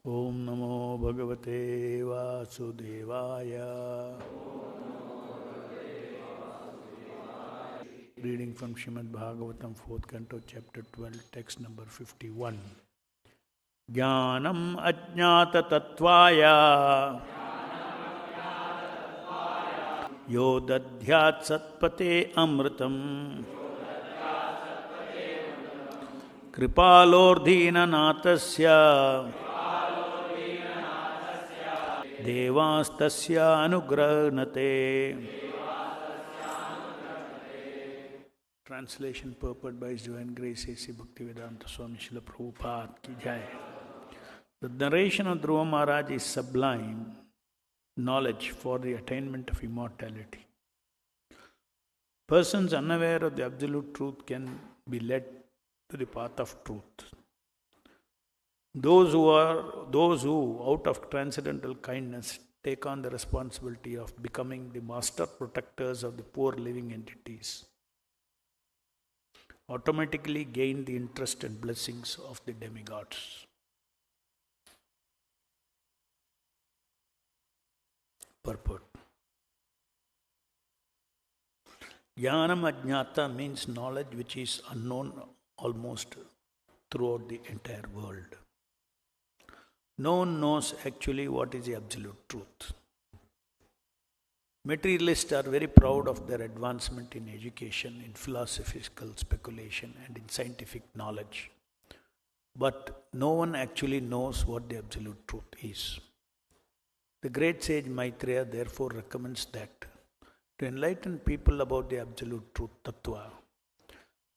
Om Namo Bhagavate Vasudevaya. Reading from Srimad Bhagavatam, 4th Canto, Chapter 12, text number 51. Jnanam ajnata tattvaya yo dadhyat satpate amritam kripalordhina natasya devastasya anugrahnate. Translation purport by His Divine Grace A.C. Bhaktivedanta Swami Srila Prabhupada ki jai. The narration of Dhruva Maharaj is sublime knowledge for the attainment of immortality. Persons unaware of the absolute truth can be led to the path of truth. Those who, out of transcendental kindness, take on the responsibility of becoming the master protectors of the poor living entities, automatically gain the interest and blessings of the demigods. Purport. Jnanam ajnata means knowledge which is unknown almost throughout the entire world. No one knows actually what is the absolute truth. Materialists are very proud of their advancement in education, in philosophical speculation, and in scientific knowledge. But no one actually knows what the absolute truth is. The great sage Maitreya therefore recommends that to enlighten people about the absolute truth, tattva,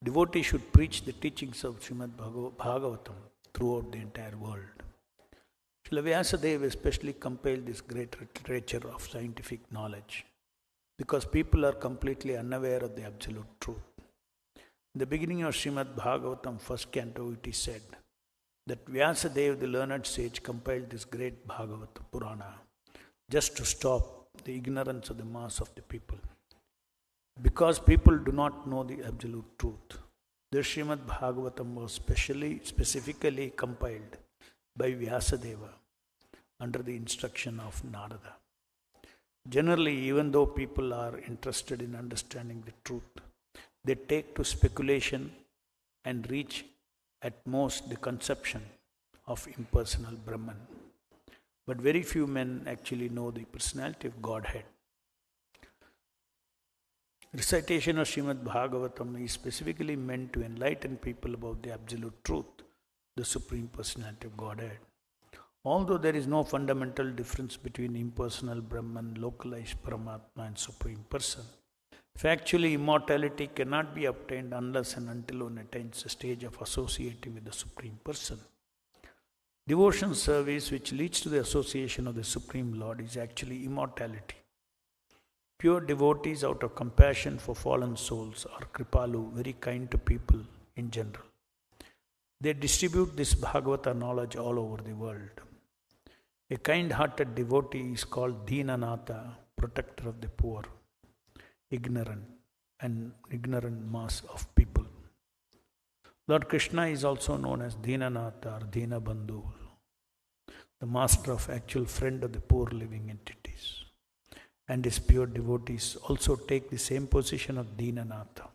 devotees should preach the teachings of Srimad Bhagavatam throughout the entire world. Srila Vyasadeva especially compiled this great literature of scientific knowledge because people are completely unaware of the absolute truth. In the beginning of Srimad Bhagavatam, 1st canto, it is said that Vyasadeva, the learned sage, compiled this great Bhagavata Purana just to stop the ignorance of the mass of the people. Because people do not know the absolute truth, the Srimad Bhagavatam was specifically compiled by Vyasadeva under the instruction of Narada. Generally, even though people are interested in understanding the truth, they take to speculation and reach at most the conception of impersonal Brahman. But very few men actually know the personality of Godhead. Recitation of Srimad Bhagavatam is specifically meant to enlighten people about the absolute truth, the Supreme Personality of Godhead. Although there is no fundamental difference between impersonal Brahman, localized Paramatma and Supreme Person, factually immortality cannot be obtained unless and until one attains a stage of associating with the Supreme Person. Devotion service which leads to the association of the Supreme Lord is actually immortality. Pure devotees out of compassion for fallen souls are Kripalu, very kind to people in general. They distribute this Bhagavata knowledge all over the world. A kind-hearted devotee is called Dhinanatha, protector of the poor, ignorant mass of people. Lord Krishna is also known as Dhinanatha or Dhinabandhu, the master of actual friend of the poor living entities. And his pure devotees also take the same position of Dhinanatha.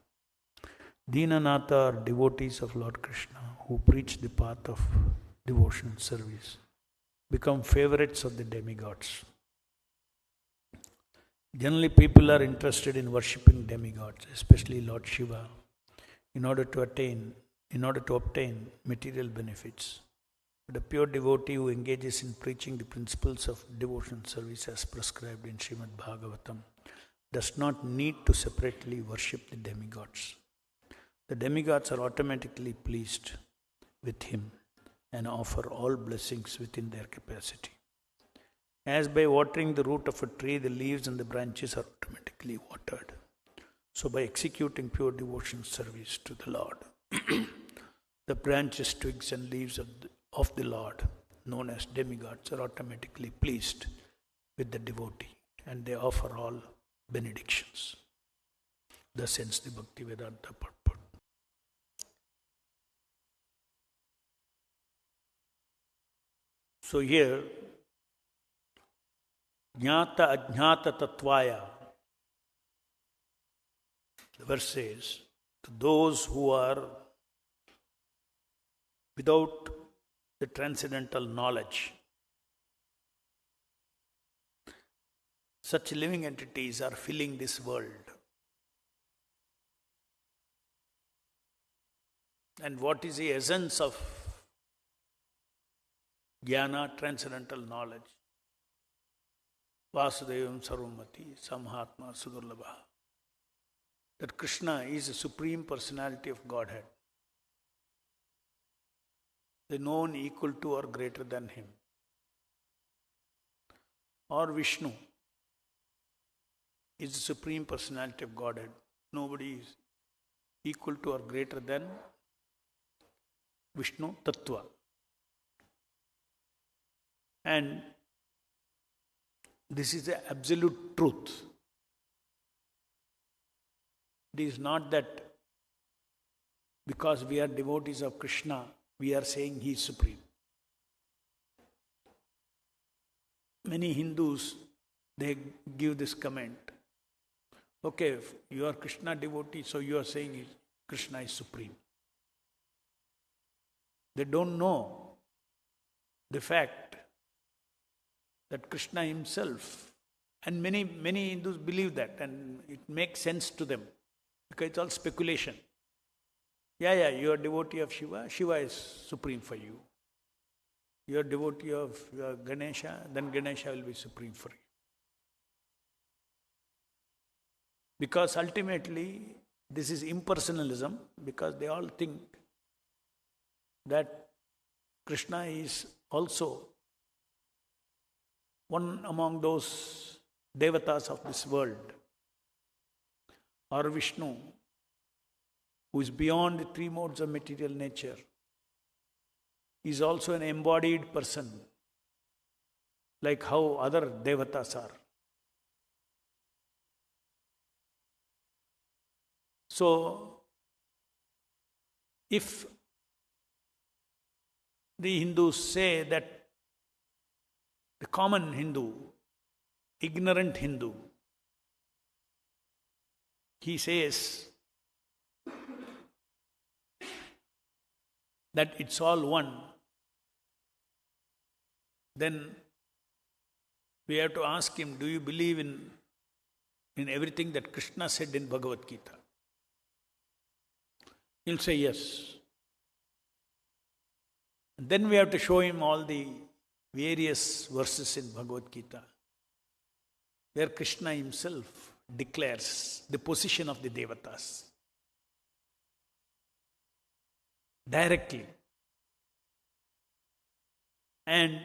Dhinanatha are devotees of Lord Krishna who preach the path of devotional service, become favorites of the demigods. Generally, people are interested in worshipping demigods, especially Lord Shiva, in order to obtain material benefits. But a pure devotee who engages in preaching the principles of devotional service as prescribed in Srimad Bhagavatam does not need to separately worship the demigods. The demigods are automatically pleased with him and offer all blessings within their capacity. As by watering the root of a tree, the leaves and the branches are automatically watered. So by executing pure devotion service to the Lord, the branches, twigs and leaves of the Lord, known as demigods, are automatically pleased with the devotee and they offer all benedictions. Thus ends the Bhaktivedanta purport. So here, jnata ajnata tattvaya, the verse says, to those who are without the transcendental knowledge, such living entities are filling this world. And what is the essence of jnana, transcendental knowledge? Vasudevam sarvamati samhatma sudurlabha. That Krishna is the Supreme Personality of Godhead, the known equal to or greater than Him. Or Vishnu is the Supreme Personality of Godhead. Nobody is equal to or greater than Vishnu Tattva. And this is the absolute truth. It is not that because we are devotees of Krishna, we are saying He is supreme. Many Hindus, they give this comment. Okay, if you are Krishna devotee, so you are saying Krishna is supreme. They don't know the fact that Krishna himself, and many Hindus believe that, and it makes sense to them, because it's all speculation. Yeah, you are devotee of Shiva, Shiva is supreme for you. You are devotee of Ganesha, then Ganesha will be supreme for you. Because ultimately, this is impersonalism, because they all think that Krishna is also one among those devatas of this world, or Vishnu, who is beyond the three modes of material nature, is also an embodied person, like how other devatas are. So, if the Hindus say that the common Hindu, ignorant Hindu, he says that it's all one, then we have to ask him, do you believe in everything that Krishna said in Bhagavad Gita? He'll say yes. And then we have to show him all the various verses in Bhagavad Gita where Krishna himself declares the position of the devatas directly. And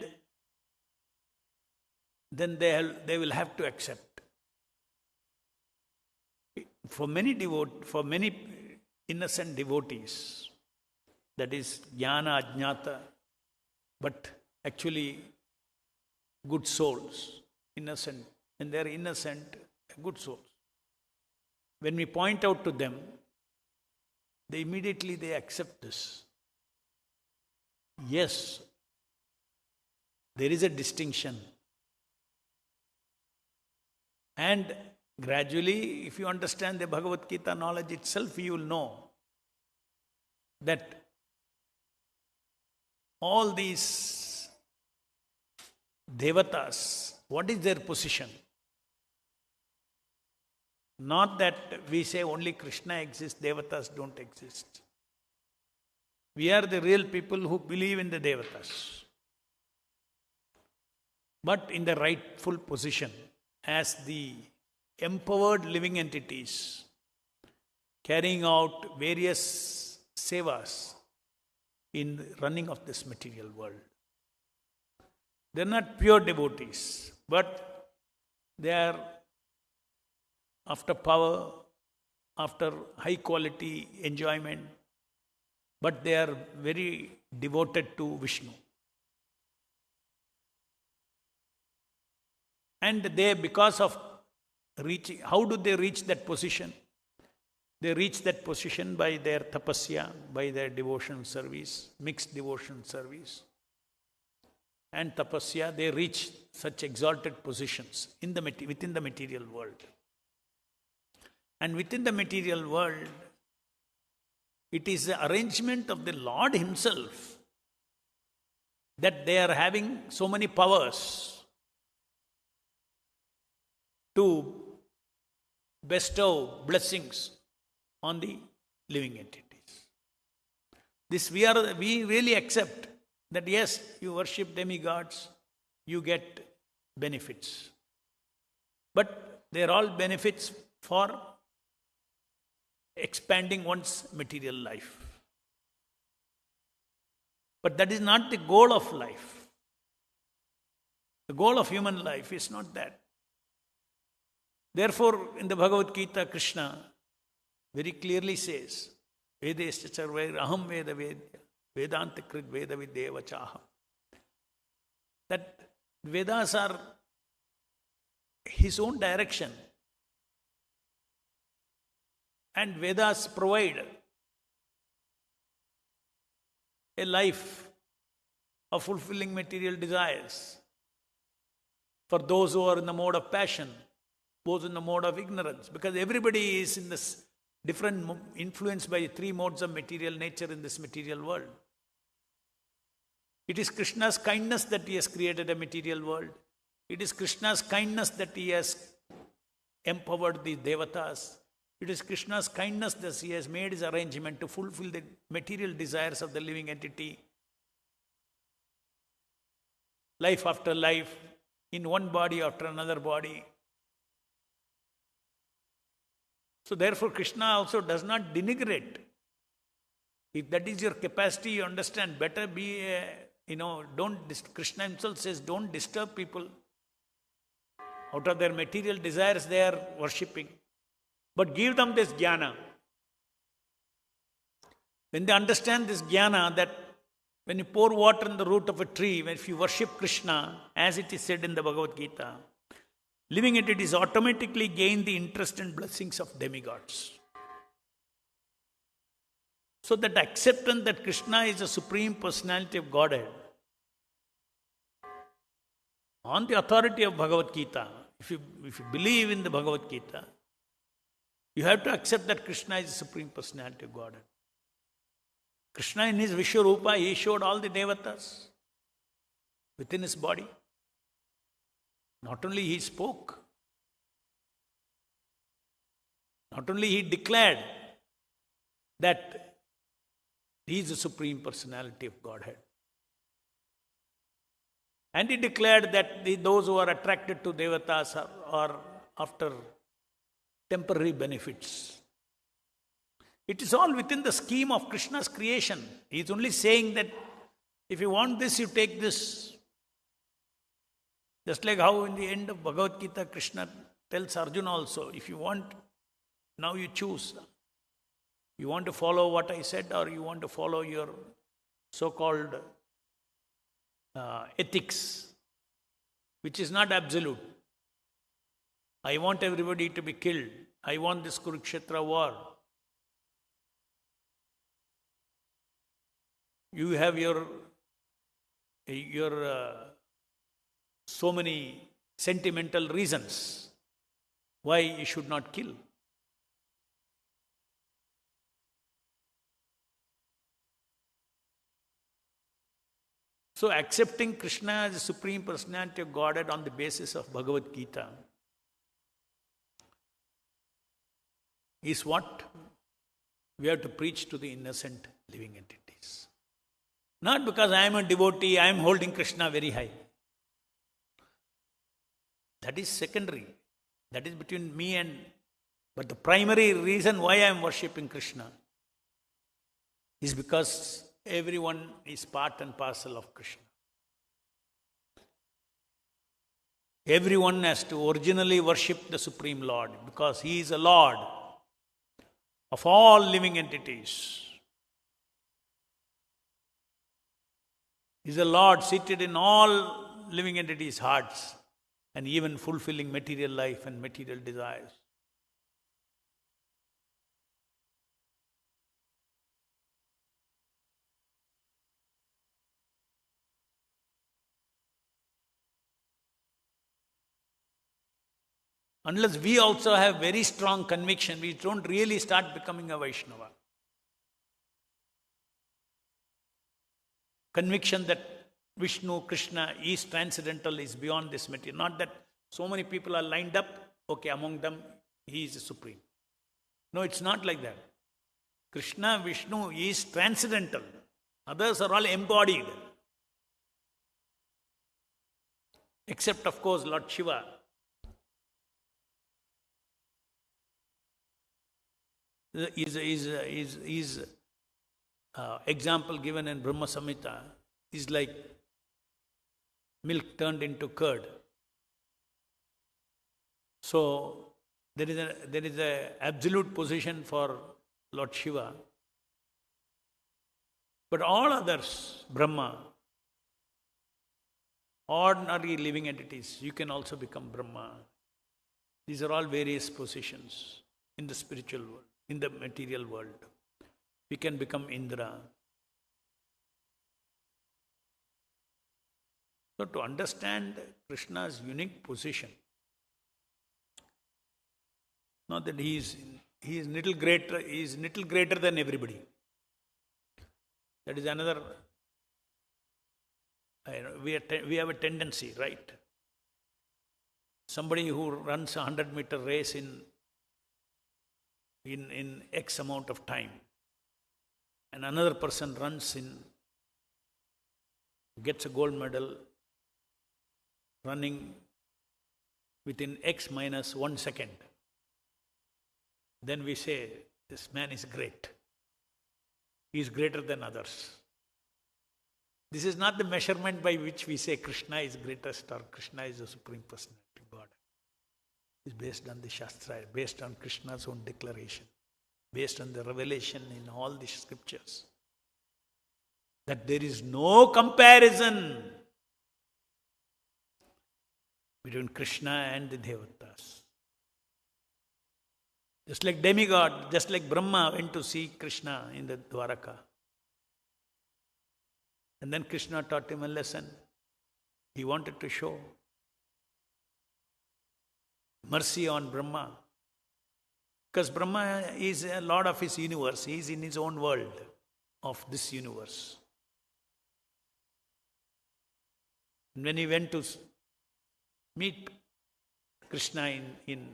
then they will have to accept. For many innocent devotees, that is jnana, ajnata, but actually good souls, innocent, and they are innocent, good souls. When we point out to them, they immediately accept this. Yes, there is a distinction. And gradually, if you understand the Bhagavad Gita knowledge itself, you will know that all these devatas, what is their position? Not that we say only Krishna exists, devatas don't exist. We are the real people who believe in the devatas, but in the rightful position as the empowered living entities carrying out various sevas in running of this material world. They are not pure devotees, but they are after power, after high quality enjoyment, but they are very devoted to Vishnu. And they, because of reaching, how do they reach that position? They reach that position by their tapasya, by their devotion service, mixed devotion service. and tapasya, they reach such exalted positions within the material world. And within the material world, it is the arrangement of the Lord Himself that they are having so many powers to bestow blessings on the living entities. This we really accept that yes, you worship demigods, you get benefits. But they are all benefits for expanding one's material life. But that is not the goal of life. The goal of human life is not that. Therefore, in the Bhagavad Gita, Krishna very clearly says, Vedesya sarvair aham veda vedya, Vedanta krit veda vidyeva chaha. That Vedas are his own direction. And Vedas provide a life of fulfilling material desires for those who are in the mode of passion, those in the mode of ignorance, because everybody is in this different, influenced by three modes of material nature in this material world. It is Krishna's kindness that He has created a material world. It is Krishna's kindness that He has empowered the devatas. It is Krishna's kindness that He has made His arrangement to fulfill the material desires of the living entity. Life after life, in one body after another body. So therefore Krishna also does not denigrate. If that is your capacity, you understand, better be Krishna Himself says, don't disturb people. Out of their material desires they are worshipping. But give them this jnana. When they understand this jnana, that when you pour water in the root of a tree, if you worship Krishna, as it is said in the Bhagavad Gita, living entities automatically gain the interest and blessings of demigods. So that acceptance that Krishna is the Supreme Personality of Godhead, on the authority of Bhagavad Gita, if you believe in the Bhagavad Gita, you have to accept that Krishna is the Supreme Personality of Godhead. Krishna in His Vishwarupa, He showed all the devatas within His body. Not only He spoke, not only He declared that He is the Supreme Personality of Godhead. And He declared that those who are attracted to devatas are after temporary benefits. It is all within the scheme of Krishna's creation. He is only saying that if you want this, you take this. Just like how in the end of Bhagavad Gita, Krishna tells Arjuna also, if you want, now you choose. You want to follow what I said, or you want to follow your so-called ethics, which is not absolute. I want everybody to be killed. I want this Kurukshetra war. You have your so many sentimental reasons why you should not kill. So accepting Krishna as the Supreme Personality of Godhead on the basis of Bhagavad Gita is what we have to preach to the innocent living entities. Not because I am a devotee, I am holding Krishna very high. That is secondary. That is between me and... But the primary reason why I am worshipping Krishna is because everyone is part and parcel of Krishna. Everyone has to originally worship the Supreme Lord because He is a Lord of all living entities. He is a Lord seated in all living entities' hearts and even fulfilling material life and material desires. Unless we also have very strong conviction, we don't really start becoming a Vaishnava. Conviction that Vishnu, Krishna is transcendental, is beyond this material. Not that so many people are lined up, okay, among them he is supreme. No, it's not like that. Krishna, Vishnu is transcendental. Others are all embodied. Except, of course, Lord Shiva. Is example given in Brahma Samhita is like milk turned into curd. So there is a absolute position for Lord Shiva. But all others, Brahma, ordinary living entities, you can also become Brahma. These are all various positions in the spiritual world, in the material world. We can become Indra. So to understand Krishna's unique position, not that he is little greater than everybody. That is another. We have a tendency, right? Somebody who runs a 100-meter race in X amount of time, and another person gets a gold medal running within X minus 1 second. Then we say, this man is great. He is greater than others. This is not the measurement by which we say Krishna is greatest or Krishna is the Supreme Personality of God. It's based on the Shastra, based on Krishna's own declaration, based on the revelation in all the scriptures. That there is no comparison between Krishna and the Devatas. Just like demigod, just like Brahma went to see Krishna in the Dwaraka. And then Krishna taught him a lesson. He wanted to show mercy on Brahma. Because Brahma is a lord of his universe. He is in his own world of this universe. And when he went to meet Krishna in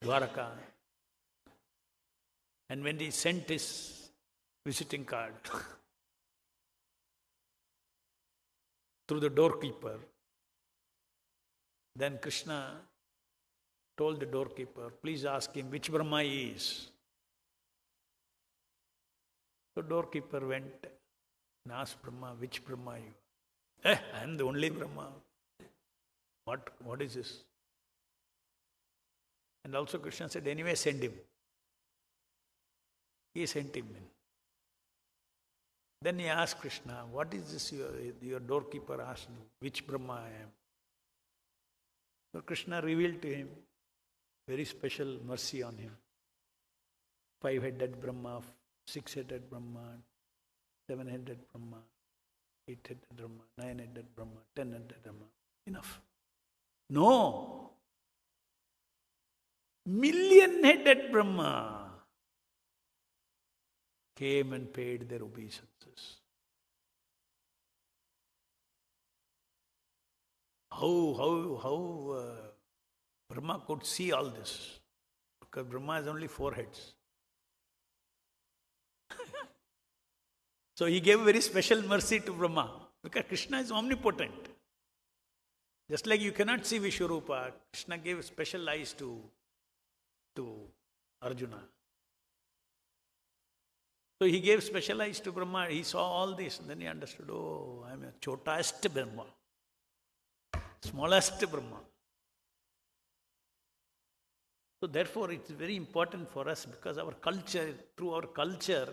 Dwaraka, and when he sent his visiting card through the doorkeeper, then Krishna told the doorkeeper, please ask him which Brahma he is. So doorkeeper went and asked Brahma, which Brahma you are? I am the only Brahma. What is this? And also Krishna said, anyway, send him. He sent him in. Then he asked Krishna, what is this your doorkeeper asked me, which Brahma I am? So Krishna revealed to him very special mercy on him. 5-headed Brahma, 6-headed Brahma, 7-headed Brahma, 8-headed Brahma, 9-headed Brahma, 10-headed Brahma. Enough. No. Million-headed Brahma came and paid their obeisances. How Brahma could see all this? Because Brahma has only 4 heads. So he gave very special mercy to Brahma. Because Krishna is omnipotent. Just like you cannot see Vishwarupa, Krishna gave special eyes to Arjuna. So he gave special eyes to Brahma. He saw all this and then he understood, oh, I am a chotast Brahma. Smallest Brahma. So therefore it's very important for us because our culture, through our culture,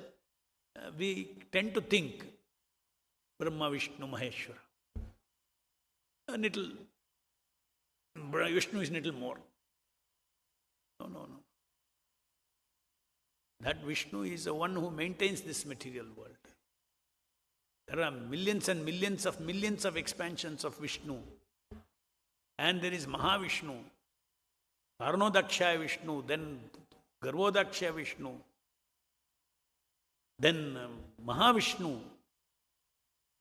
we tend to think Brahma, Vishnu, Maheshwara. Vishnu is a little more. No. That Vishnu is the one who maintains this material world. There are millions and millions of expansions of Vishnu. And there is Mahavishnu, Karnodaksha Vishnu, then Garvodaksha Vishnu, then Mahavishnu,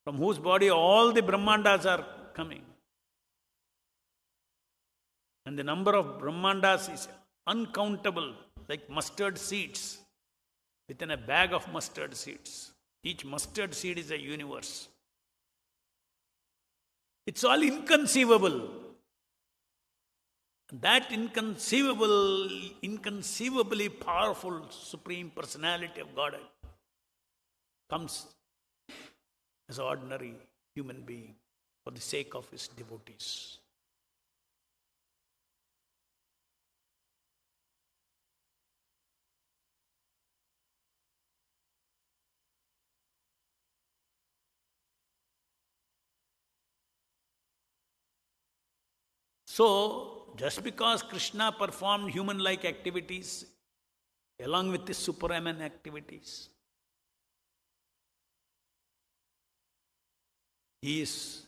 from whose body all the Brahmandas are coming. And the number of Brahmandas is uncountable, like mustard seeds within a bag of mustard seeds. Each mustard seed is a universe. It's all inconceivable. That inconceivably powerful Supreme Personality of Godhead comes as an ordinary human being for the sake of his devotees. So, just because Krishna performed human-like activities along with the superhuman activities, his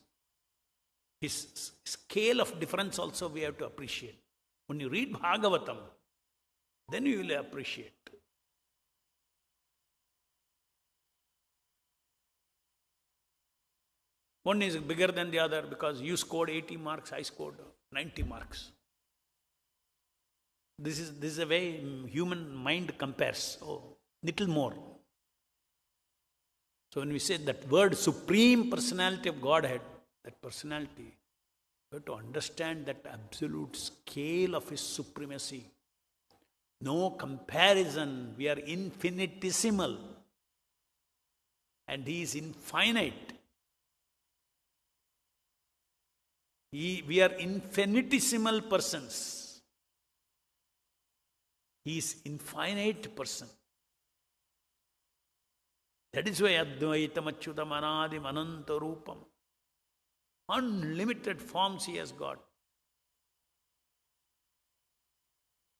scale of difference also we have to appreciate. When you read Bhagavatam, then you will appreciate. One is bigger than the other because you scored 80 marks, I scored 90 marks. This is the way human mind compares. Oh, little more. So when we say that word Supreme Personality of Godhead, that personality, we have to understand that absolute scale of his supremacy. No comparison. We are infinitesimal. And he is infinite. We are infinitesimal persons. He is infinite person. That is why Advaitam Achyutam Anadim Ananta Rupam. Unlimited forms he has got.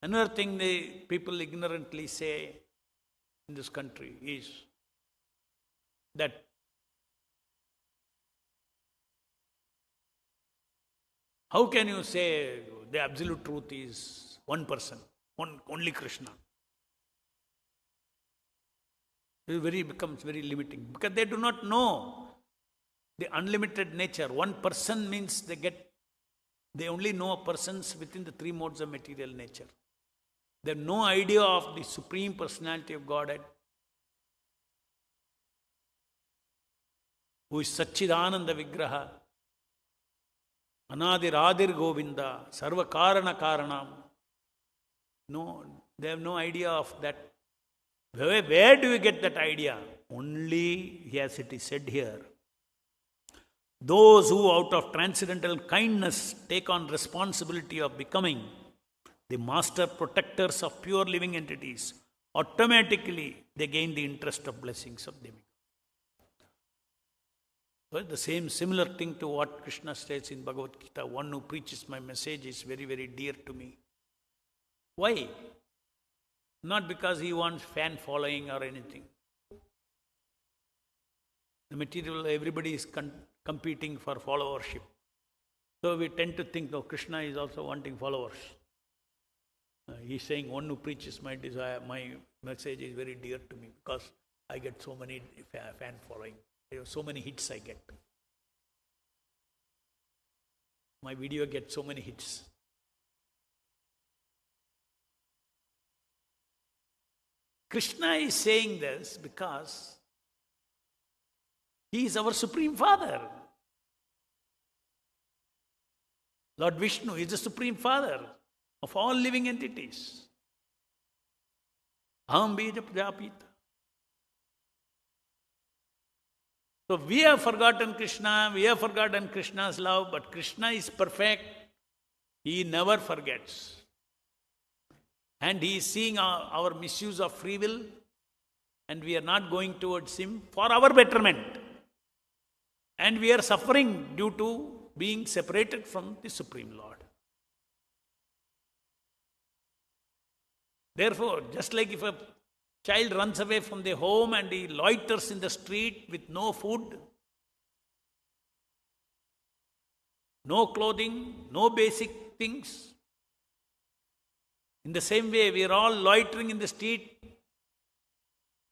Another thing the people ignorantly say in this country is that how can you say the absolute truth is one person, only Krishna? It becomes very limiting because they do not know the unlimited nature. One person means they only know persons within the three modes of material nature. They have no idea of the Supreme Personality of Godhead, who is Satchidananda Vigraha, Anadir Adir Govinda, Sarva Karana Karanam. No, they have no idea of that. Where do you get that idea? Only, as it is said here, those who out of transcendental kindness take on responsibility of becoming the master protectors of pure living entities, automatically they gain the interest of blessings of them. Well, the similar thing to what Krishna states in Bhagavad Gita, one who preaches my message is very, very dear to me. Why? Not because he wants fan following or anything. The material, everybody is competing for followership. So we tend to think, oh, Krishna is also wanting followers. He's saying, one who preaches my desire, my message is very dear to me because I get so many fan following. So many hits I get. My video gets so many hits. Krishna is saying this because he is our Supreme Father. Lord Vishnu is the Supreme Father of all living entities. Aham bija prajapita. So we have forgotten Krishna, we have forgotten Krishna's love, but Krishna is perfect. He never forgets. And he is seeing our misuse of free will, and we are not going towards him for our betterment. And we are suffering due to being separated from the Supreme Lord. Therefore, just like if a child runs away from the home and he loiters in the street with no food, no clothing, no basic things, In the same way, we are all loitering in the street.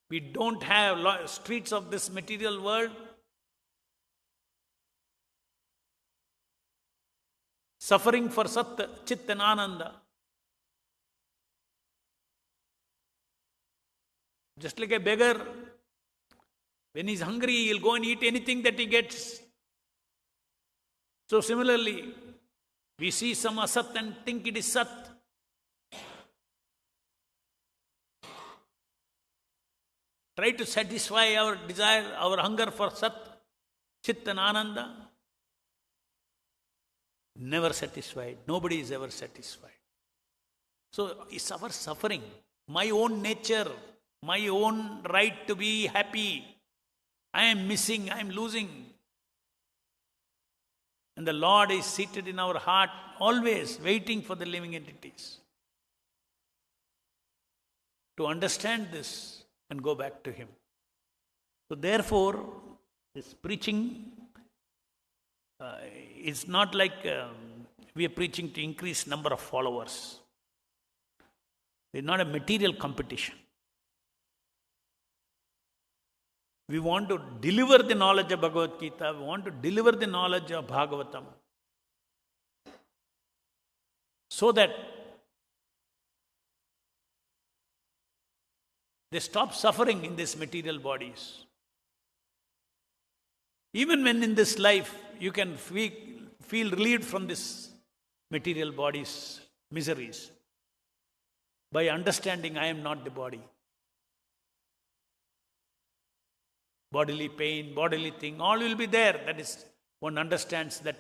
We don't have streets of this material world. Suffering for Sat, Chit and Ananda. Just like a beggar, when he's hungry, he'll go and eat anything that he gets. So similarly, we see some asat and think it is sat. Try to satisfy our desire, our hunger for sat, chit and ananda. Never satisfied. Nobody is ever satisfied. So it's our suffering, my own nature, my own right to be happy. I am missing, I am losing. And the Lord is seated in our heart, always waiting for the living entities to understand this and go back to Him. So therefore, this preaching is not like we are preaching to increase number of followers. It's not a material competition. We want to deliver the knowledge of Bhagavad Gita. We want to deliver the knowledge of Bhagavatam. So that they stop suffering in these material bodies. Even when in this life you can feel relieved from this material body's miseries by understanding I am not the body. Bodily pain, bodily thing, all will be there. That is, one understands that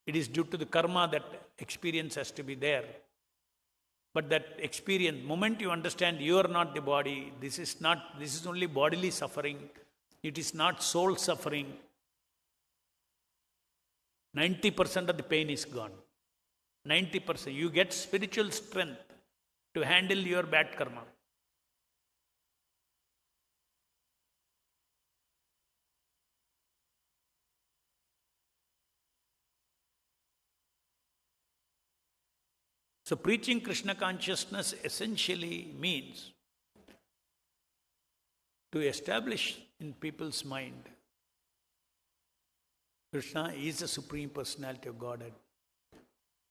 it is due to the karma that experience has to be there. But that experience, moment you understand you are not the body, this is only bodily suffering, it is not soul suffering, 90% of the pain is gone. 90%. You get spiritual strength to handle your bad karma. So preaching Krishna consciousness essentially means to establish in people's mind Krishna is the Supreme Personality of Godhead.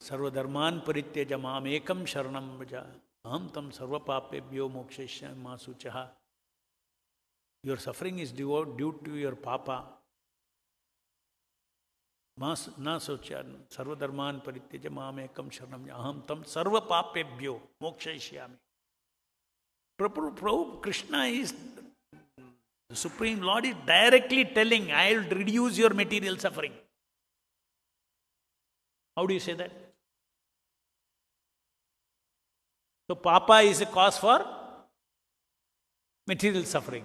Sarva dharman parityaja mam ekam sharanam vraja aham tam sarva papebhyo mokshayishyami ma suchaha. Your suffering is due to your papa. Na socha sarva dharman parityaja mam ekam sharanam aham tam sarva papebhyo mokshayishyami. Prabhu Krishna is the Supreme Lord is directly telling, I will reduce your material suffering. How do you say that? So Papa is a cause for material suffering.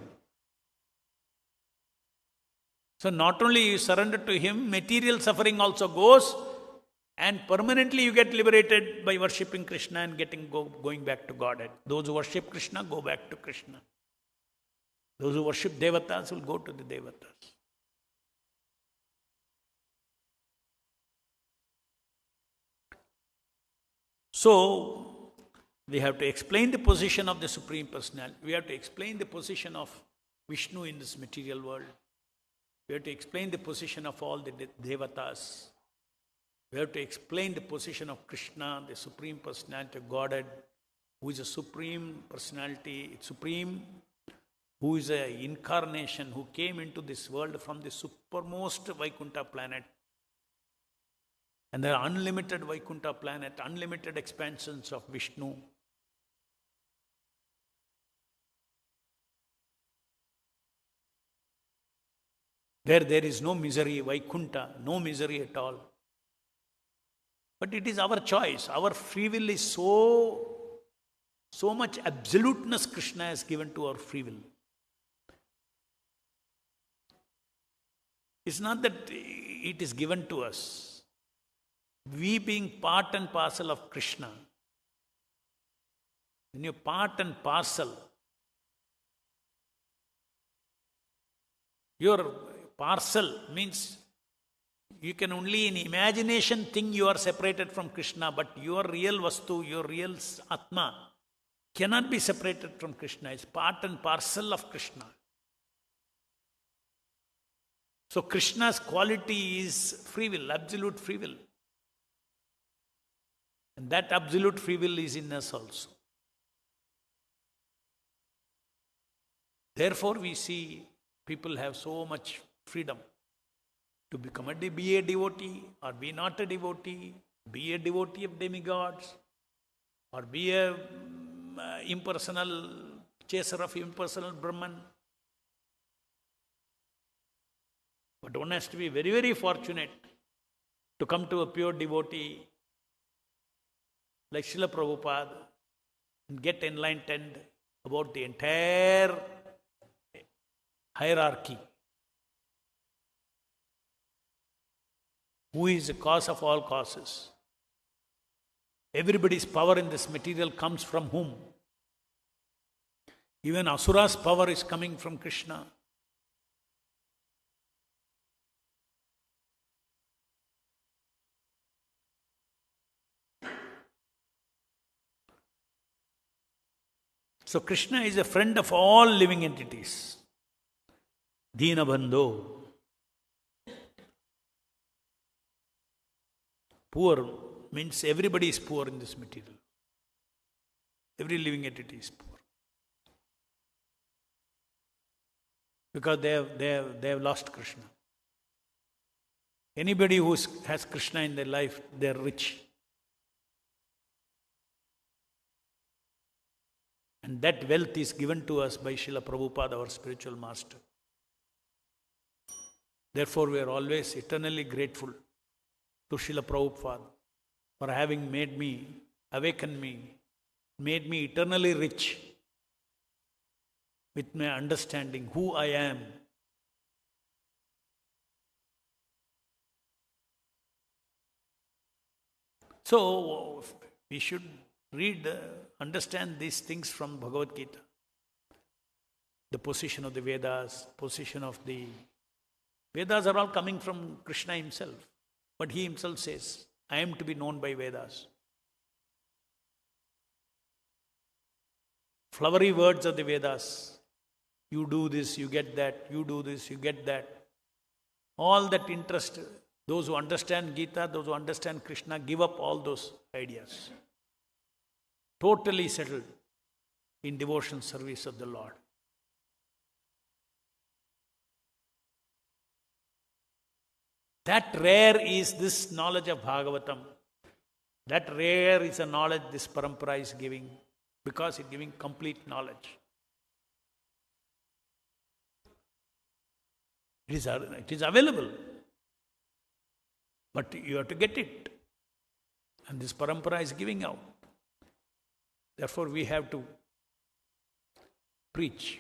So not only you surrender to Him, material suffering also goes, and permanently you get liberated by worshipping Krishna and going back to Godhead. Those who worship Krishna go back to Krishna. Those who worship Devatas will go to the Devatas. So, we have to explain the position of the Supreme Personality. We have to explain the position of Vishnu in this material world. We have to explain the position of all the Devatas. We have to explain the position of Krishna, the Supreme Personality of Godhead, who is a Supreme Personality, Supreme, who is an incarnation, who came into this world from the supermost Vaikuntha planet. And there are unlimited Vaikuntha planet, unlimited expansions of Vishnu. There is no misery, Vaikuntha, no misery at all. But it is our choice. Our free will is so much absoluteness Krishna has given to our free will. It's not that it is given to us. We being part and parcel of Krishna. When you're part and parcel, your parcel means You can only in imagination think you are separated from Krishna, but your real Vastu, your real Atma cannot be separated from Krishna. It's part and parcel of Krishna. So Krishna's quality is free will, absolute free will. And that absolute free will is in us also. Therefore we see people have so much freedom to be a devotee or be not a devotee, be a devotee of demigods or be a impersonal chaser of impersonal Brahman. But one has to be very, very fortunate to come to a pure devotee like Srila Prabhupada and get enlightened about the entire hierarchy. Who is the cause of all causes? Everybody's power in this material comes from whom? Even Asura's power is coming from Krishna. So Krishna is a friend of all living entities. Dina Bandho. Poor means everybody is poor in this material. Every living entity is poor. Because they have lost Krishna. Anybody who has Krishna in their life, they are rich. And that wealth is given to us by Srila Prabhupada, our spiritual master. Therefore, we are always eternally grateful to Srila Prabhupada for having made me, awakened me, made me eternally rich with my understanding who I am. So, we should read, understand these things from Bhagavad Gita. The position of the Vedas, position of the... Vedas are all coming from Krishna himself. But he himself says, I am to be known by Vedas. Flowery words of the Vedas. You do this, you get that. You do this, you get that. All that interest, those who understand Gita, those who understand Krishna, give up all those ideas. Totally settled in devotion service of the Lord. That rare is this knowledge of Bhagavatam. That rare is a knowledge this parampara is giving, because it's giving complete knowledge. It is available, but you have to get it. And this parampara is giving out. Therefore, we have to preach.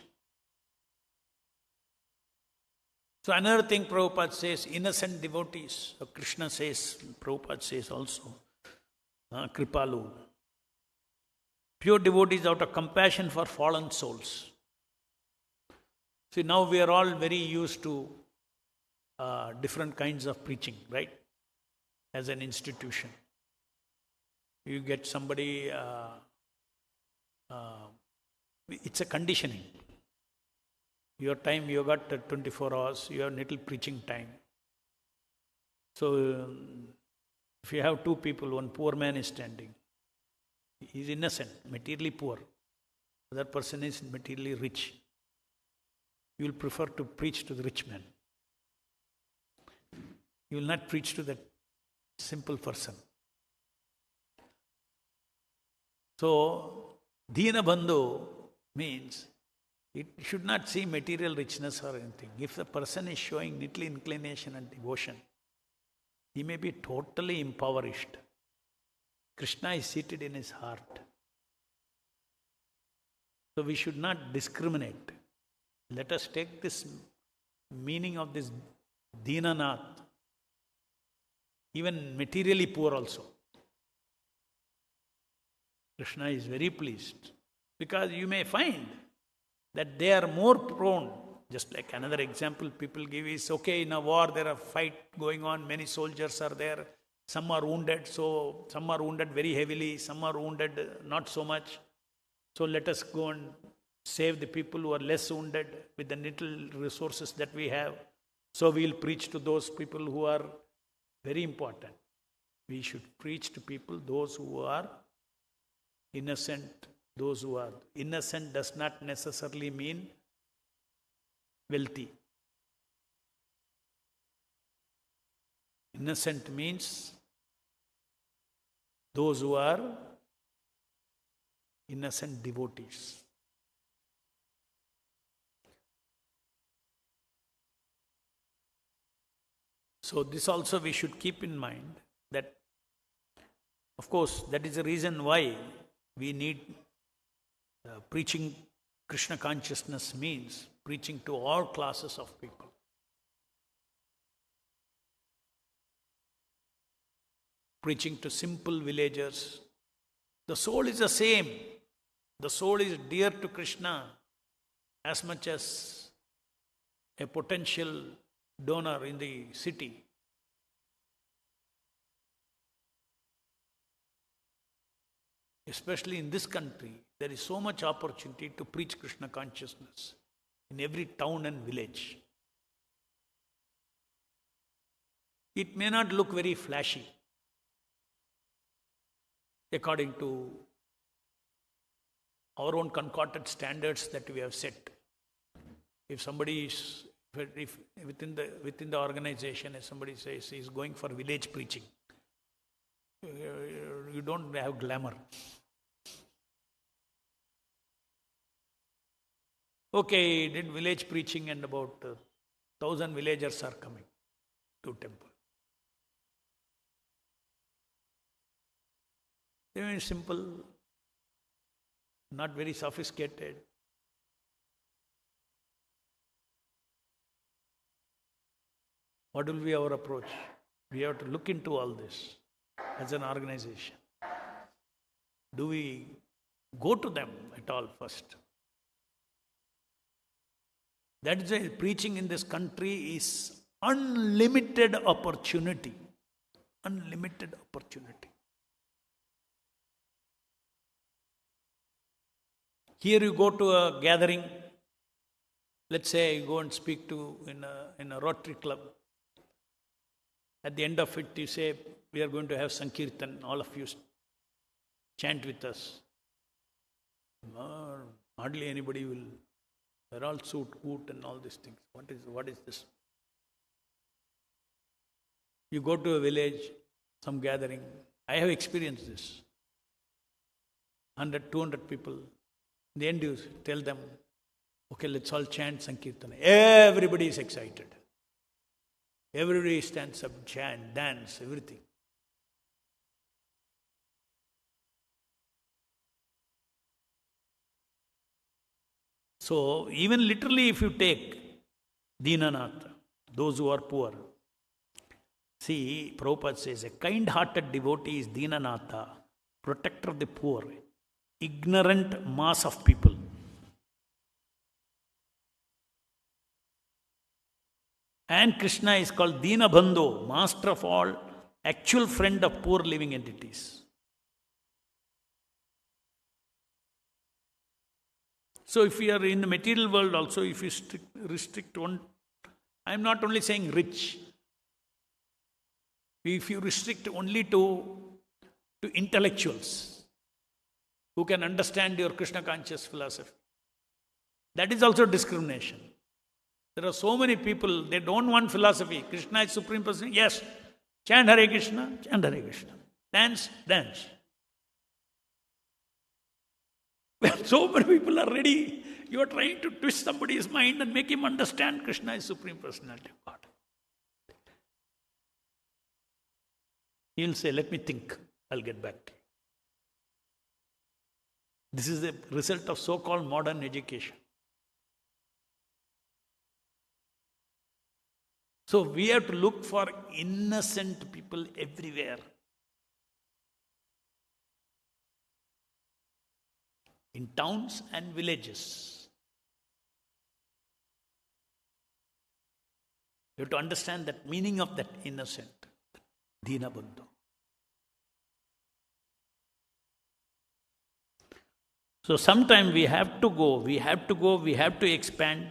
So another thing Prabhupada says, innocent devotees. So Krishna says, Prabhupada says also, Kripalu. Pure devotees out of compassion for fallen souls. See, now we are all very used to different kinds of preaching, right? As an institution. You get somebody, it's a conditioning. Your time, you got 24 hours, you have little preaching time. So, if you have two people, one poor man is standing. He is innocent, materially poor. The other person is materially rich. You will prefer to preach to the rich man. You will not preach to that simple person. So, Dina Bandhu means it should not see material richness or anything. If the person is showing little inclination and devotion, he may be totally impoverished. Krishna is seated in his heart. So we should not discriminate. Let us take this meaning of this Dinanath, even materially poor also. Krishna is very pleased, because you may find that they are more prone Just like another example people give is, okay, in a war there are fight going on, many soldiers are there, some are wounded, so some are wounded very heavily, some are wounded not so much. So let us go and save the people who are less wounded with the little resources that we have. So we will preach to those people who are very important. We should preach to people, those who are innocent. Those who are innocent does not necessarily mean wealthy. Innocent means those who are innocent devotees. So this also we should keep in mind that, of course, that is the reason why we need preaching Krishna consciousness means preaching to all classes of people. Preaching to simple villagers. The soul is the same. The soul is dear to Krishna as much as a potential donor in the city. Especially in this country, there is so much opportunity to preach Krishna consciousness in every town and village. It may not look very flashy according to our own concocted standards that we have set. If somebody is, if within the organization, if somebody says he is going for village preaching, you don't have glamour. Okay, he did village preaching and about 1,000 villagers are coming to temple. They are simple, not very sophisticated. What will be our approach? We have to look into all this as an organization. Do we go to them at all first? That is why preaching in this country is unlimited opportunity. Unlimited opportunity. Here you go to a gathering, let's say you go and speak to in a Rotary Club. At the end of it, you say, we are going to have Sankirtan, all of you chant with us. Hardly anybody will. They're all suit, coot and all these things. What is this? You go to a village, some gathering. I have experienced this. 100, 200 people. In the end you tell them, okay, let's all chant Sankirtan. Everybody is excited. Everybody stands up, chant, dance, everything. So, even literally if you take Dinanath, those who are poor. See, Prabhupada says, a kind-hearted devotee is Dinanatha, protector of the poor, ignorant mass of people. And Krishna is called Dinabandho, master of all, actual friend of poor living entities. So if we are in the material world also, if you restrict one, I am not only saying rich. If you restrict only to intellectuals who can understand your Krishna conscious philosophy, that is also discrimination. There are so many people, they don't want philosophy. Krishna is Supreme Person. Yes, chant Hare Krishna, chant Hare Krishna. Dance, dance. When so many people are ready, you are trying to twist somebody's mind and make him understand Krishna is Supreme Personality of God. He will say, let me think, I'll get back to you. This is the result of so-called modern education. So we have to look for innocent people everywhere. In towns and villages. You have to understand that meaning of that innocent, Dina Bandhu. So sometime we have to expand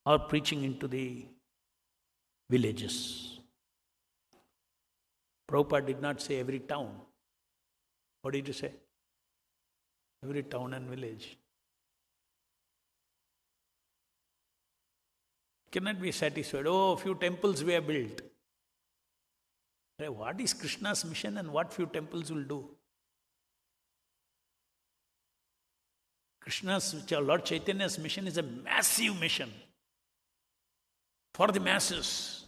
our preaching into the villages. Prabhupada did not say every town. What did you say? Every town and village. Cannot be satisfied. Oh, a few temples we have built. What is Krishna's mission and what few temples will do? Lord Chaitanya's mission is a massive mission for the masses,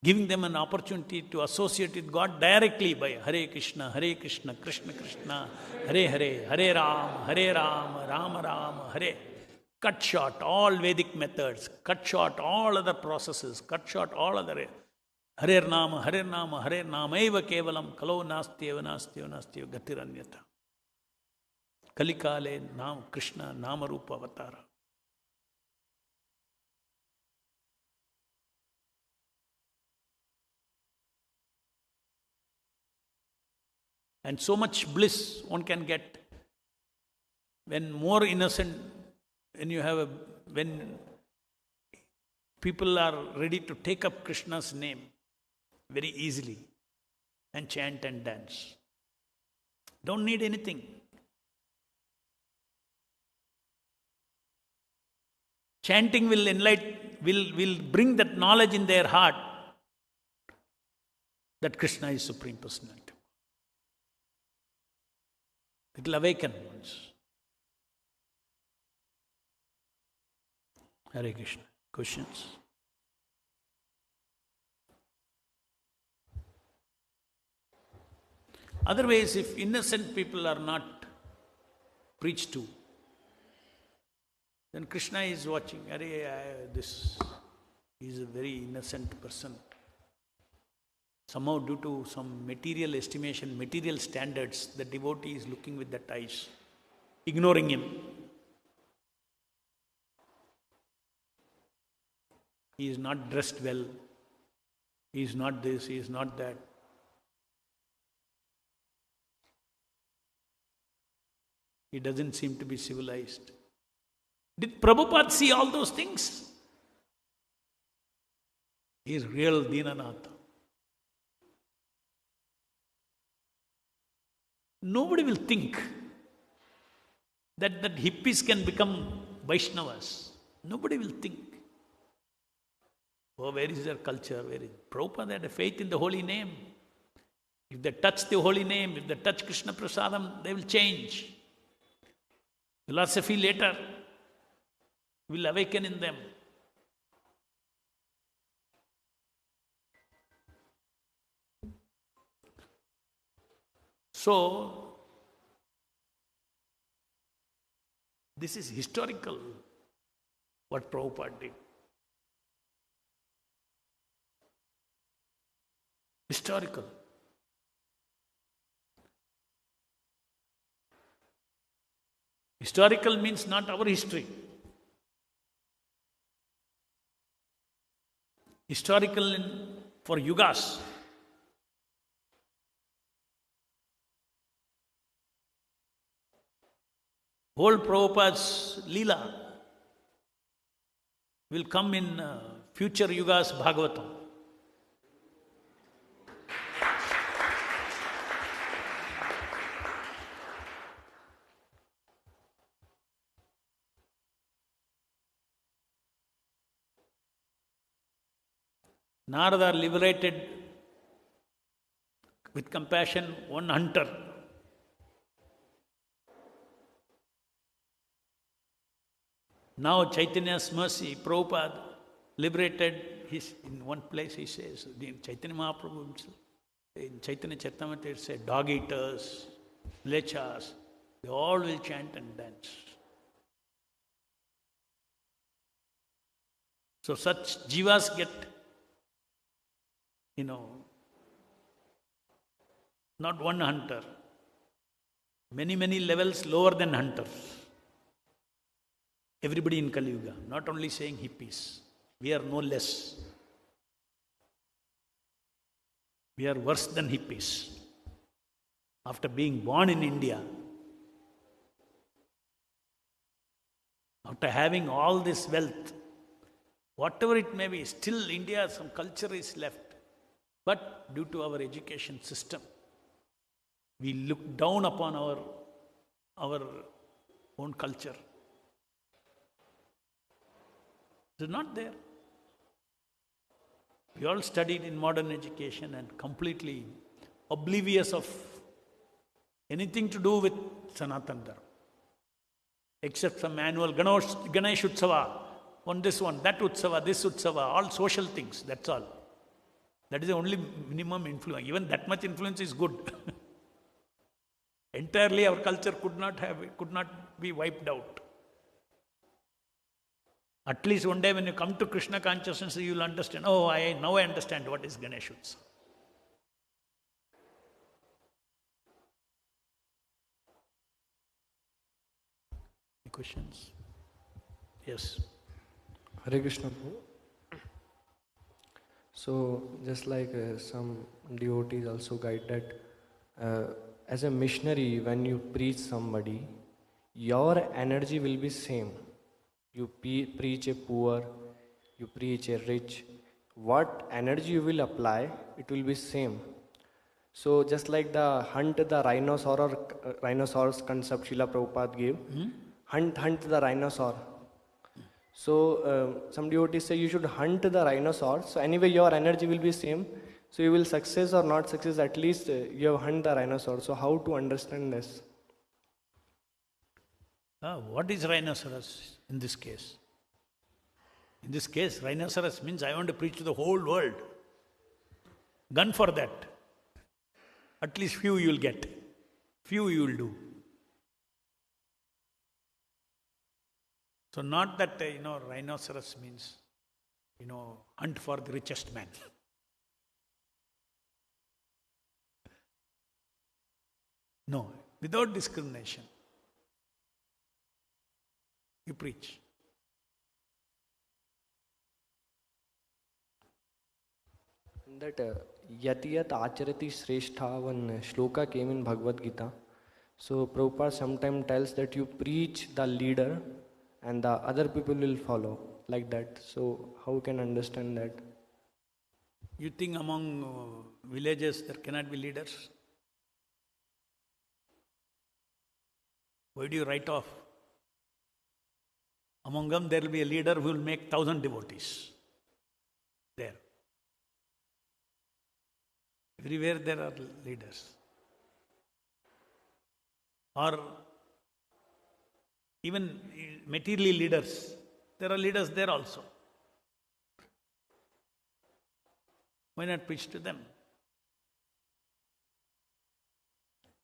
giving them an opportunity to associate with God directly by Hare Krishna, Krishna Krishna, Hare Hare, Hare Ram, Rama Ram, Hare. Cut short all Vedic methods, cut short all other processes, cut short all other Hare Nama, Eva Kevalam, Kalo Nastiyeva Gatiranyata. Kalikale Nam Krishna Namarupa Avatara. And so much bliss one can get when more innocent, when people are ready to take up Krishna's name very easily and chant and dance. Don't need anything. Chanting will bring that knowledge in their heart that Krishna is Supreme Personality. It will awaken once. Hare Krishna. Questions? Otherwise, if innocent people are not preached to, then Krishna is watching. This is a very innocent person. Somehow due to some material estimation, material standards, the devotee is looking with that eyes, ignoring him. He is not dressed well. He is not this, he is not that. He doesn't seem to be civilized. Did Prabhupada see all those things? He is real Dinanatha. Nobody will think that hippies can become Vaishnavas. Nobody will think. Oh, where is their culture? Prabhupada had a faith in the holy name. If they touch the holy name, if they touch Krishna Prasadam, they will change. Philosophy later will awaken in them. So, this is historical, what Prabhupada did. Historical. Historical means not our history. Historical for yugas. Whole Prabhupada's Leela will come in future yugas Bhagavatam. Narada liberated with compassion one hunter. Now Chaitanya's mercy, Prabhupada liberated in one place he says, Chaitanya Mahaprabhu himself, in Chaitanya Charitamrita it said, dog eaters, lechas, they all will chant and dance. So such jivas get, not one hunter, many levels lower than hunters. Everybody in Kali Yuga, not only saying hippies, we are no less. We are worse than hippies. After being born in India, after having all this wealth, whatever it may be, still India, some culture is left. But due to our education system, we look down upon our own culture. It is not there. We all studied in modern education and completely oblivious of anything to do with Sanatana Dharma. Except some annual Ganesh Utsava, on this one, that Utsava, this Utsava, all social things, that's all. That is the only minimum influence. Even that much influence is good. Entirely our culture could not be wiped out. At least one day when you come to Krishna consciousness, you will understand, now I understand what is Ganesh Utsava. Any questions? Yes. Hare Krishna. So, just like some devotees also guide that as a missionary, when you preach somebody, your energy will be same. You preach a poor, you preach a rich. What energy you will apply, it will be same. So, just like the hunt the rhinoceros concept Srila Prabhupada gave, hunt the rhinoceros. So, some devotees say you should hunt the rhinoceros. So, anyway, your energy will be same. So, you will success or not success, at least you have hunt the rhinoceros. So, how to understand this? What is rhinoceros in this case? In this case, rhinoceros means I want to preach to the whole world. Gun for that. At least few you will get. Few you will do. So not that, rhinoceros means, hunt for the richest man. No, without discrimination. You preach. That Yatiyat Acharati Shrestha, one shloka came in Bhagavad Gita. So Prabhupada sometimes tells that you preach the leader and the other people will follow, like that. So how can understand that? You think among villages there cannot be leaders? Why do you write off? Among them there will be a leader who will make 1,000 devotees. There. Everywhere there are leaders. Or even materially leaders. There are leaders there also. Why not preach to them?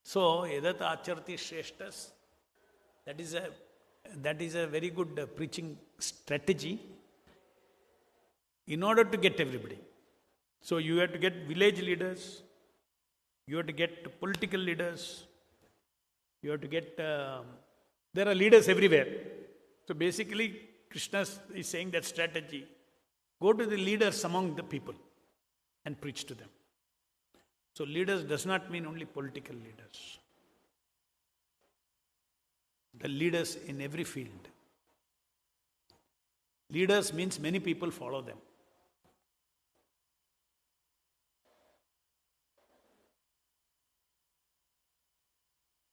So, Yadat Acharati Shreshtas, that is a very good preaching strategy in order to get everybody. So you have to get village leaders, you have to get political leaders, you have to get, there are leaders everywhere. So basically Krishna is saying that strategy, go to the leaders among the people and preach to them. So leaders does not mean only political leaders. The leaders in every field. Leaders means many people follow them.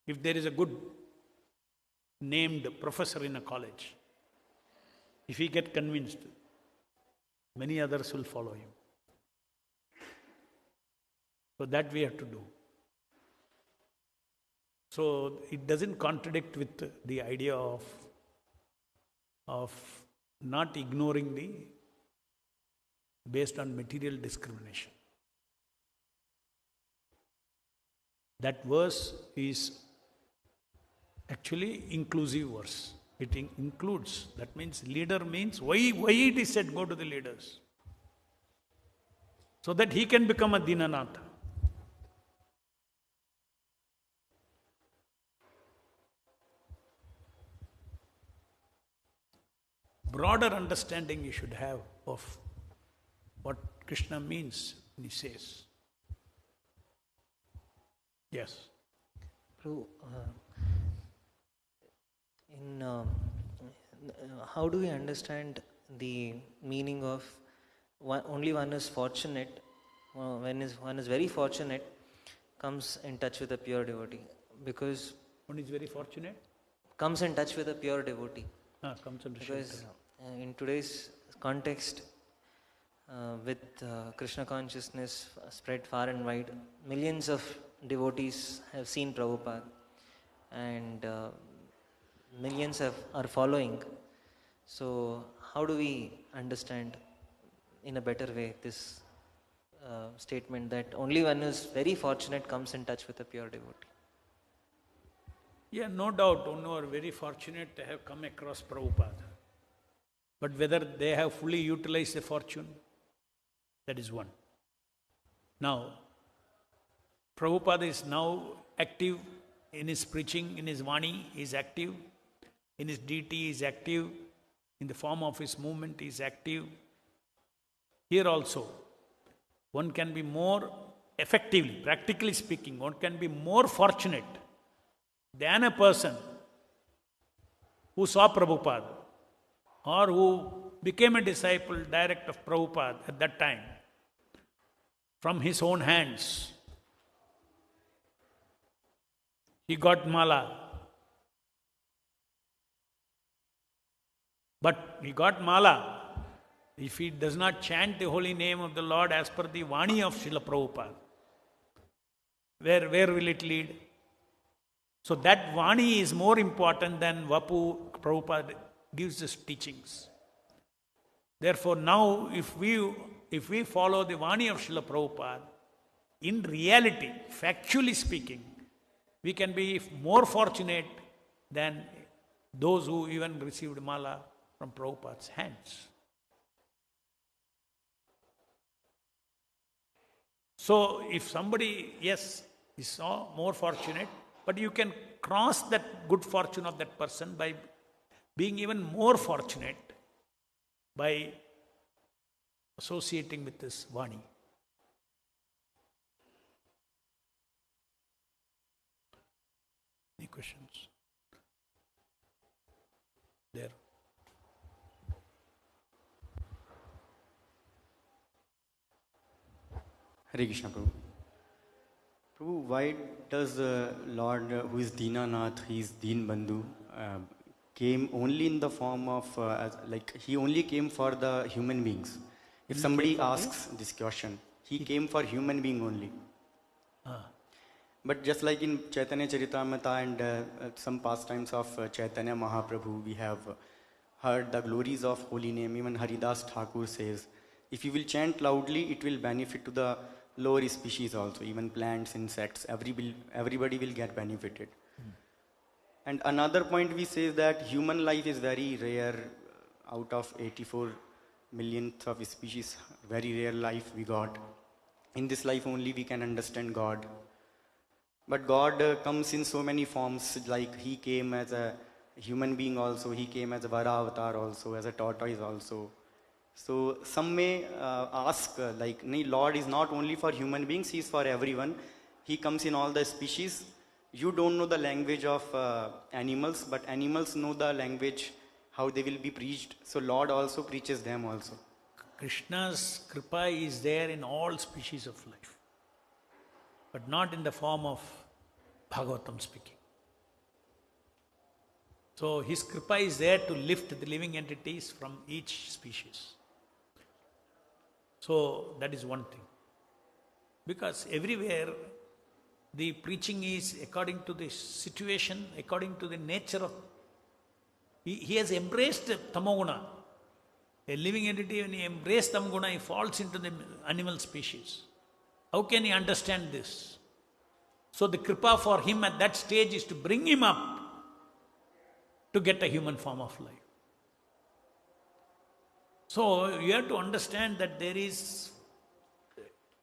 If there is a good named professor in a college, if he gets convinced, many others will follow him. So that we have to do. So it doesn't contradict with the idea of not ignoring the based on material discrimination. That verse is actually inclusive verse. It includes. That means leader means why it is said go to the leaders. So that he can become a Dinanatha. broader understanding you should have of what Krishna means when he says. Yes. Prabhu, how do we understand the meaning of only one is fortunate, one is very fortunate, comes in touch with a pure devotee? Because one is very fortunate? Comes in touch with a pure devotee. Comes in touch because in today's context, with Krishna consciousness spread far and wide, millions of devotees have seen Prabhupada, and millions are following. So how do we understand in a better way this statement that only one who is very fortunate comes in touch with a pure devotee? Yeah, no doubt, one who are very fortunate to have come across Prabhupada. But whether they have fully utilized the fortune, that is one. Now, Prabhupada is now active in his preaching, in his Vani, he is active, in his deity he is active, in the form of his movement he is active. Here also, one can be more effectively, practically speaking, one can be more fortunate than a person who saw Prabhupada or who became a disciple direct of Prabhupada at that time from his own hands. He got mala. But he got mala. If he does not chant the holy name of the Lord as per the Vani of Srila Prabhupada, where will it lead? So that Vani is more important than Vapu Prabhupada gives us teachings. Therefore now if we follow the Vani of Srila Prabhupada, in reality, factually speaking, we can be more fortunate than those who even received mala from Prabhupada's hands. So if somebody, yes, is more fortunate, but you can cross that good fortune of that person by being even more fortunate by associating with this Vani. Any questions? There. Hare Krishna, Prabhu. Prabhu, why does the Lord, who is Dinanath, he is Deen Bandhu, came only in the form of, he only came for the human beings? If somebody asks this question, he came for human being only. But just like in Chaitanya Charitamrita and some pastimes of Chaitanya Mahaprabhu, we have heard the glories of holy name. Even Haridas Thakur says, if you will chant loudly, it will benefit to the lower species also, even plants, insects, everybody will get benefited. And another point we say that human life is very rare. Out of 84 millionth of species, very rare life we got. In this life only we can understand God. But God comes in so many forms, like he came as a human being also, he came as a Vara avatar also, as a tortoise also. So some may ask, Lord is not only for human beings, he is for everyone. He comes in all the species. You don't know the language of animals, but animals know the language, how they will be preached. So Lord also preaches them also. Krishna's kripa is there in all species of life, but not in the form of Bhagavatam speaking. So his kripa is there to lift the living entities from each species. So that is one thing. Because everywhere the preaching is according to the situation, according to the nature of... He has embraced tamoguna. A living entity, when he embraces tamoguna, he falls into the animal species. How can he understand this? So the kripa for him at that stage is to bring him up to get a human form of life. So you have to understand that there is...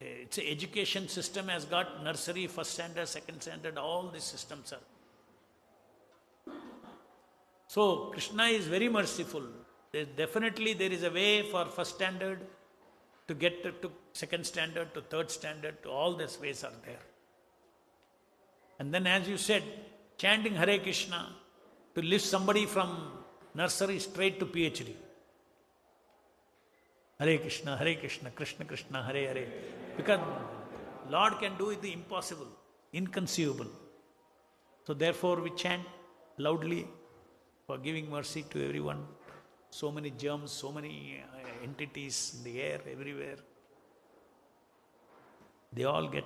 It's an education system has got nursery, first standard, second standard, all these systems are. So Krishna is very merciful. Definitely there is a way for first standard to get to second standard, to third standard, to all these ways are there. And then as you said, chanting Hare Krishna to lift somebody from nursery straight to PhD. Hare Krishna, Krishna Krishna, Hare Hare. Because Lord can do the impossible, inconceivable. So therefore we chant loudly for giving mercy to everyone. So many germs, so many entities in the air, everywhere. They all get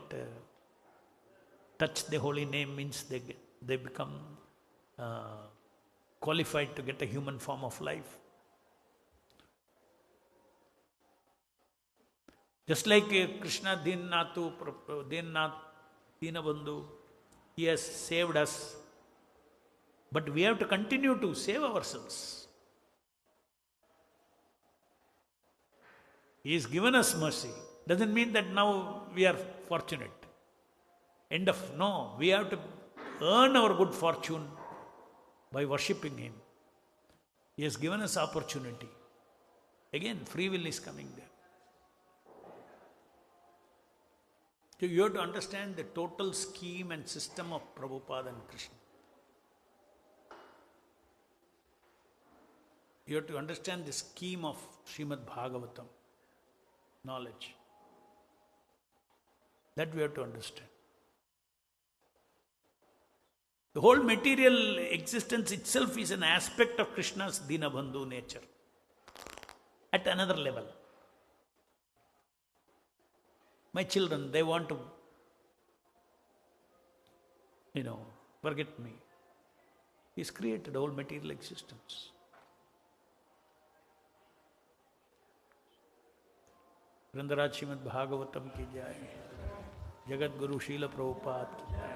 touch the holy name means they become qualified to get a human form of life. Just like Krishna Deennath, Deenabandhu, he has saved us. But we have to continue to save ourselves. He has given us mercy. Doesn't mean that now we are fortunate. End of. No, we have to earn our good fortune by worshipping Him. He has given us opportunity. Again, free will is coming there. So you have to understand the total scheme and system of Prabhupada and Krishna. You have to understand the scheme of Srimad Bhagavatam, knowledge. That we have to understand. The whole material existence itself is an aspect of Krishna's Dinabandhu nature at another level. My children, they want to, forget me. He's created whole material existence. Vrindaraj Srimad Bhagavatam ki jai. Jagat Guru Srila Prabhupada ki jai.